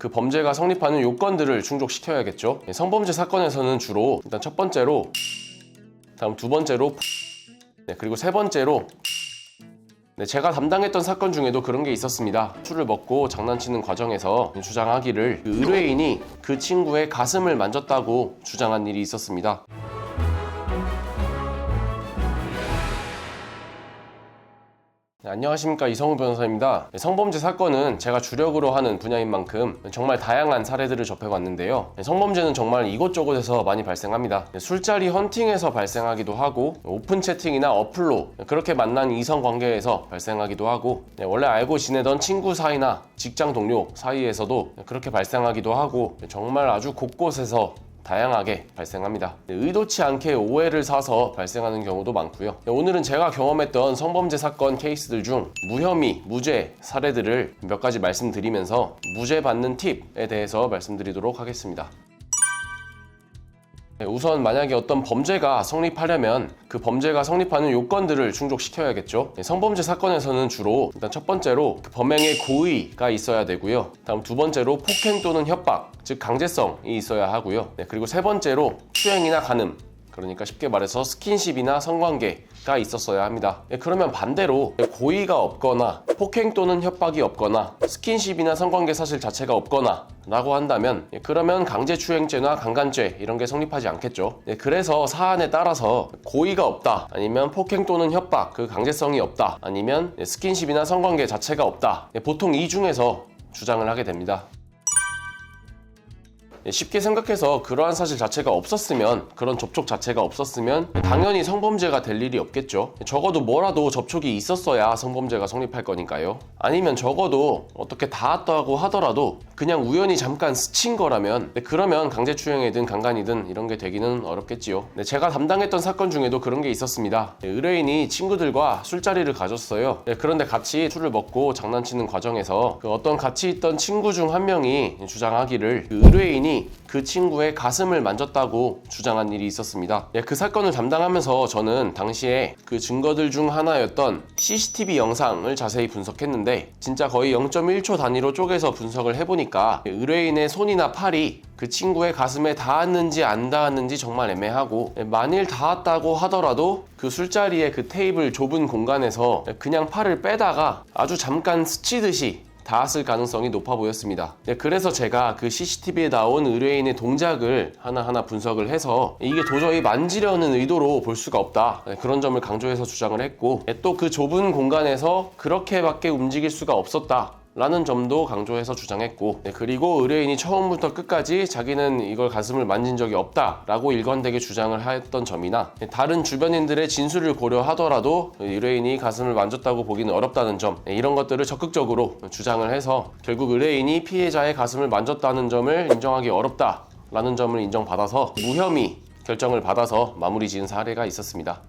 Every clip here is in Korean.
그 범죄가 성립하는 요건들을 충족시켜야겠죠. 성범죄 사건에서는 주로 일단 첫 번째로, 다음 두 번째로, 그리고 세 번째로, 제가 담당했던 사건 중에도 그런 게 있었습니다. 술을 먹고 장난치는 과정에서 주장하기를 그 의뢰인이 그 친구의 가슴을 만졌다고 주장한 일이 있었습니다. 안녕하십니까, 이성우 변호사입니다. 성범죄 사건은 제가 주력으로 하는 분야인 만큼 정말 다양한 사례들을 접해봤는데요. 성범죄는 정말 이곳저곳에서 많이 발생합니다. 술자리 헌팅에서 발생하기도 하고, 오픈 채팅이나 어플로 그렇게 만난 이성관계에서 발생하기도 하고, 원래 알고 지내던 친구 사이나 직장 동료 사이에서도 그렇게 발생하기도 하고, 정말 아주 곳곳에서 다양하게 발생합니다. 의도치 않게 오해를 사서 발생하는 경우도 많고요. 오늘은 제가 경험했던 성범죄 사건 케이스들 중 무혐의, 무죄 사례들을 몇 가지 말씀드리면서 무죄 받는 팁에 대해서 말씀드리도록 하겠습니다. 우선 만약에 어떤 범죄가 성립하려면 그 범죄가 성립하는 요건들을 충족시켜야겠죠. 성범죄 사건에서는 주로 일단 첫 번째로 그 범행의 고의가 있어야 되고요. 다음 두 번째로 폭행 또는 협박, 즉 강제성이 있어야 하고요. 그리고 세 번째로 추행이나 간음, 그러니까 쉽게 말해서 스킨십이나 성관계가 있었어야 합니다. 그러면 반대로 고의가 없거나 폭행 또는 협박이 없거나 스킨십이나 성관계 사실 자체가 없거나 라고 한다면 그러면 강제추행죄나 강간죄 이런 게 성립하지 않겠죠. 그래서 사안에 따라서 고의가 없다, 아니면 폭행 또는 협박, 그 강제성이 없다, 아니면 스킨십이나 성관계 자체가 없다, 보통 이 중에서 주장을 하게 됩니다. 쉽게 생각해서 그러한 사실 자체가 없었으면, 그런 접촉 자체가 없었으면 당연히 성범죄가 될 일이 없겠죠. 적어도 뭐라도 접촉이 있었어야 성범죄가 성립할 거니까요. 아니면 적어도 어떻게 닿았다고 하더라도 그냥 우연히 잠깐 스친 거라면, 그러면 강제추행이든 강간이든 이런 게 되기는 어렵겠지요. 제가 담당했던 사건 중에도 그런 게 있었습니다. 의뢰인이 친구들과 술자리를 가졌어요. 그런데 같이 술을 먹고 장난치는 과정에서 그 어떤 같이 있던 친구 중 한 명이 주장하기를 그 의뢰인이 그 친구의 가슴을 만졌다고 주장한 일이 있었습니다. 그 사건을 담당하면서 저는 당시에 그 증거들 중 하나였던 CCTV 영상을 자세히 분석했는데, 진짜 거의 0.1초 단위로 쪼개서 분석을 해보니까 의뢰인의 손이나 팔이 그 친구의 가슴에 닿았는지 안 닿았는지 정말 애매하고, 만일 닿았다고 하더라도 그 술자리의 그 테이블 좁은 공간에서 그냥 팔을 빼다가 아주 잠깐 스치듯이 닿았을 가능성이 높아 보였습니다. 그래서 제가 그 CCTV에 나온 의뢰인의 동작을 하나하나 분석을 해서 이게 도저히 만지려는 의도로 볼 수가 없다, 그런 점을 강조해서 주장을 했고, 또 그 좁은 공간에서 그렇게밖에 움직일 수가 없었다 라는 점도 강조해서 주장했고, 그리고 의뢰인이 처음부터 끝까지 자기는 이걸 가슴을 만진 적이 없다 라고 일관되게 주장을 했던 점이나, 다른 주변인들의 진술을 고려하더라도 의뢰인이 가슴을 만졌다고 보기는 어렵다는 점, 이런 것들을 적극적으로 주장을 해서 결국 의뢰인이 피해자의 가슴을 만졌다는 점을 인정하기 어렵다 라는 점을 인정받아서 무혐의 결정을 받아서 마무리 지은 사례가 있었습니다.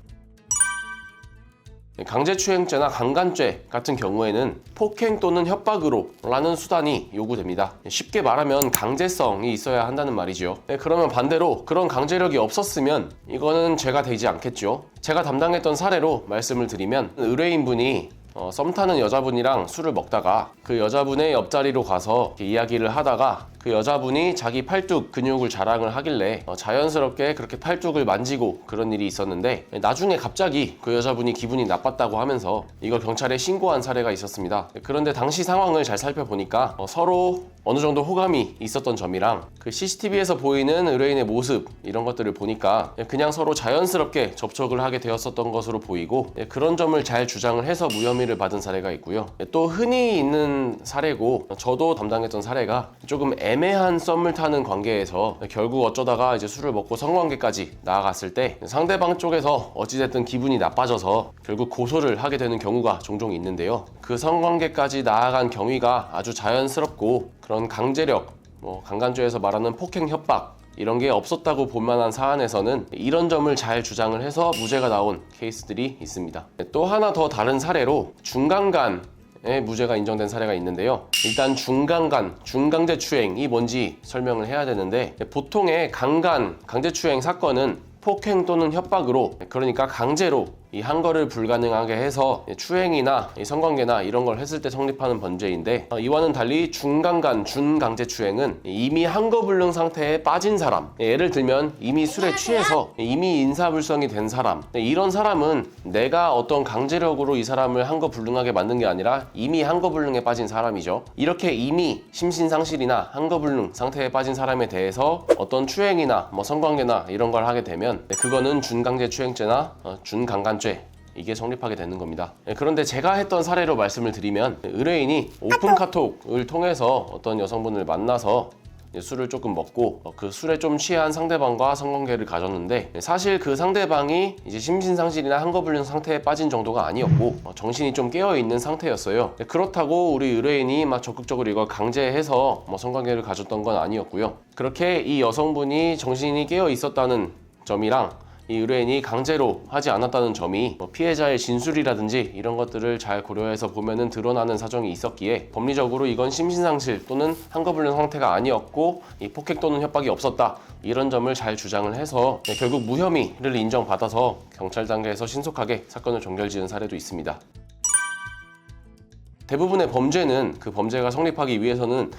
강제추행죄나 강간죄 같은 경우에는 폭행 또는 협박으로 라는 수단이 요구됩니다. 쉽게 말하면 강제성이 있어야 한다는 말이죠. 그러면 반대로 그런 강제력이 없었으면 이거는 죄가 되지 않겠죠. 제가 담당했던 사례로 말씀을 드리면, 의뢰인분이 썸 타는 여자분이랑 술을 먹다가 그 여자분의 옆자리로 가서 이야기를 하다가 그 여자분이 자기 팔뚝 근육을 자랑을 하길래 자연스럽게 그렇게 팔뚝을 만지고 그런 일이 있었는데, 나중에 갑자기 그 여자분이 기분이 나빴다고 하면서 이걸 경찰에 신고한 사례가 있었습니다. 그런데 당시 상황을 잘 살펴보니까 서로 어느 정도 호감이 있었던 점이랑 그 CCTV에서 보이는 의뢰인의 모습 이런 것들을 보니까 그냥 서로 자연스럽게 접촉을 하게 되었었던 것으로 보이고, 그런 점을 잘 주장을 해서 무혐의를 받은 사례가 있고요. 또 흔히 있는 사례고 저도 담당했던 사례가 조금 애매한 썸을 타는 관계에서 결국 어쩌다가 이제 술을 먹고 성관계까지 나아갔을 때 상대방 쪽에서 어찌됐든 기분이 나빠져서 결국 고소를 하게 되는 경우가 종종 있는데요. 그 성관계까지 나아간 경위가 아주 자연스럽고 그런 강제력, 강간죄에서 말하는 폭행 협박 이런 게 없었다고 볼 만한 사안에서는 이런 점을 잘 주장을 해서 무죄가 나온 케이스들이 있습니다. 또 하나 더 다른 사례로 중강간 무죄가 인정된 사례가 있는데요. 일단 중강간, 중강제추행이 뭔지 설명을 해야 되는데, 보통의 강간, 강제추행 사건은 폭행 또는 협박으로, 그러니까 강제로 이 한거를 불가능하게 해서 추행이나 성관계나 이런 걸 했을 때 성립하는 범죄인데, 이와는 달리 중강간 준강제추행은 이미 한거불능 상태에 빠진 사람, 예를 들면 이미 술에 취해서 이미 인사불성이 된 사람, 이런 사람은 내가 어떤 강제력으로 이 사람을 한거불능하게 만든 게 아니라 이미 한거불능에 빠진 사람이죠. 이렇게 이미 심신상실이나 한거불능 상태에 빠진 사람에 대해서 어떤 추행이나 성관계나 이런 걸 하게 되면 그거는 준강제추행죄나 준강간죄, 이게 성립하게 되는 겁니다. 그런데 제가 했던 사례로 말씀을 드리면, 의뢰인이 오픈 카톡을 통해서 어떤 여성분을 만나서 술을 조금 먹고 그 술에 좀 취한 상대방과 성관계를 가졌는데, 사실 그 상대방이 이제 심신상실이나 한거불능 상태에 빠진 정도가 아니었고 정신이 좀 깨어있는 상태였어요. 그렇다고 우리 의뢰인이 막 적극적으로 이걸 강제해서 성관계를 가졌던 건 아니었고요. 그렇게 이 여성분이 정신이 깨어있었다는 점이랑 이 의뢰인이 강제로 하지 않았다는 점이 피해자의 진술이라든지 이런 것들을 잘 고려해서 보면은 드러나는 사정이 있었기에, 법리적으로 이건 심신상실 또는 한거불능 상태가 아니었고 이 폭행 또는 협박이 없었다, 이런 점을 잘 주장을 해서 결국 무혐의를 인정받아서 경찰 단계에서 신속하게 사건을 종결지은 사례도 있습니다. 대부분의 범죄는 그 범죄가 성립하기 위해서는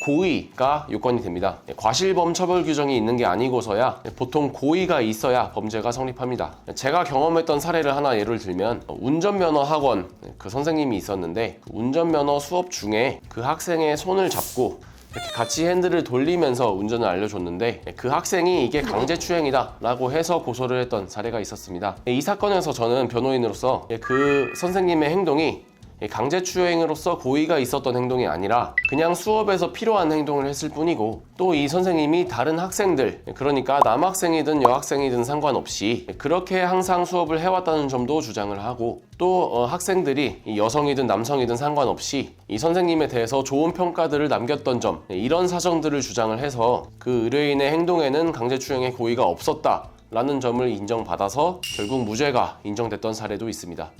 고의가 요건이 됩니다. 과실범 처벌 규정이 있는 게 아니고서야 보통 고의가 있어야 범죄가 성립합니다. 제가 경험했던 사례를 하나 예를 들면, 운전면허 학원 그 선생님이 있었는데, 운전면허 수업 중에 그 학생의 손을 잡고 이렇게 같이 핸들을 돌리면서 운전을 알려줬는데, 그 학생이 이게 강제추행이다 라고 해서 고소를 했던 사례가 있었습니다. 이 사건에서 저는 변호인으로서 그 선생님의 행동이 강제추행으로서 고의가 있었던 행동이 아니라 그냥 수업에서 필요한 행동을 했을 뿐이고, 또 이 선생님이 다른 학생들, 그러니까 남학생이든 여학생이든 상관없이 그렇게 항상 수업을 해왔다는 점도 주장을 하고, 또 학생들이 여성이든 남성이든 상관없이 이 선생님에 대해서 좋은 평가들을 남겼던 점, 이런 사정들을 주장을 해서 그 의뢰인의 행동에는 강제추행의 고의가 없었다 라는 점을 인정받아서 결국 무죄가 인정됐던 사례도 있습니다.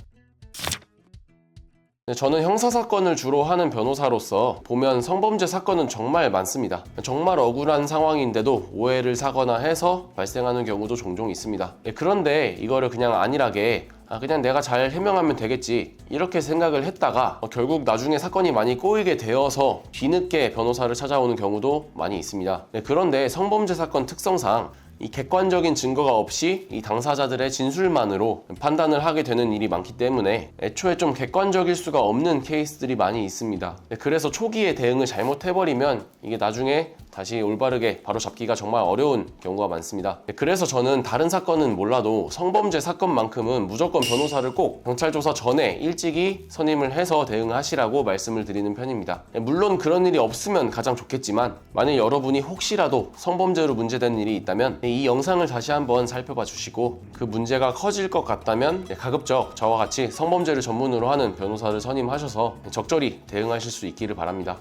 저는 형사사건을 주로 하는 변호사로서 보면 성범죄 사건은 정말 많습니다. 정말 억울한 상황인데도 오해를 사거나 해서 발생하는 경우도 종종 있습니다. 그런데 이거를 그냥 안일하게 그냥 내가 잘 해명하면 되겠지, 이렇게 생각을 했다가 결국 나중에 사건이 많이 꼬이게 되어서 뒤늦게 변호사를 찾아오는 경우도 많이 있습니다. 그런데 성범죄 사건 특성상 이 객관적인 증거가 없이 이 당사자들의 진술만으로 판단을 하게 되는 일이 많기 때문에 애초에 좀 객관적일 수가 없는 케이스들이 많이 있습니다. 그래서 초기에 대응을 잘못해버리면 이게 나중에 다시 올바르게 바로잡기가 정말 어려운 경우가 많습니다. 그래서 저는 다른 사건은 몰라도 성범죄 사건만큼은 무조건 변호사를 꼭 경찰 조사 전에 일찍이 선임을 해서 대응하시라고 말씀을 드리는 편입니다. 물론 그런 일이 없으면 가장 좋겠지만, 만약 여러분이 혹시라도 성범죄로 문제된 일이 있다면 이 영상을 다시 한번 살펴봐 주시고, 그 문제가 커질 것 같다면 가급적 저와 같이 성범죄를 전문으로 하는 변호사를 선임하셔서 적절히 대응하실 수 있기를 바랍니다.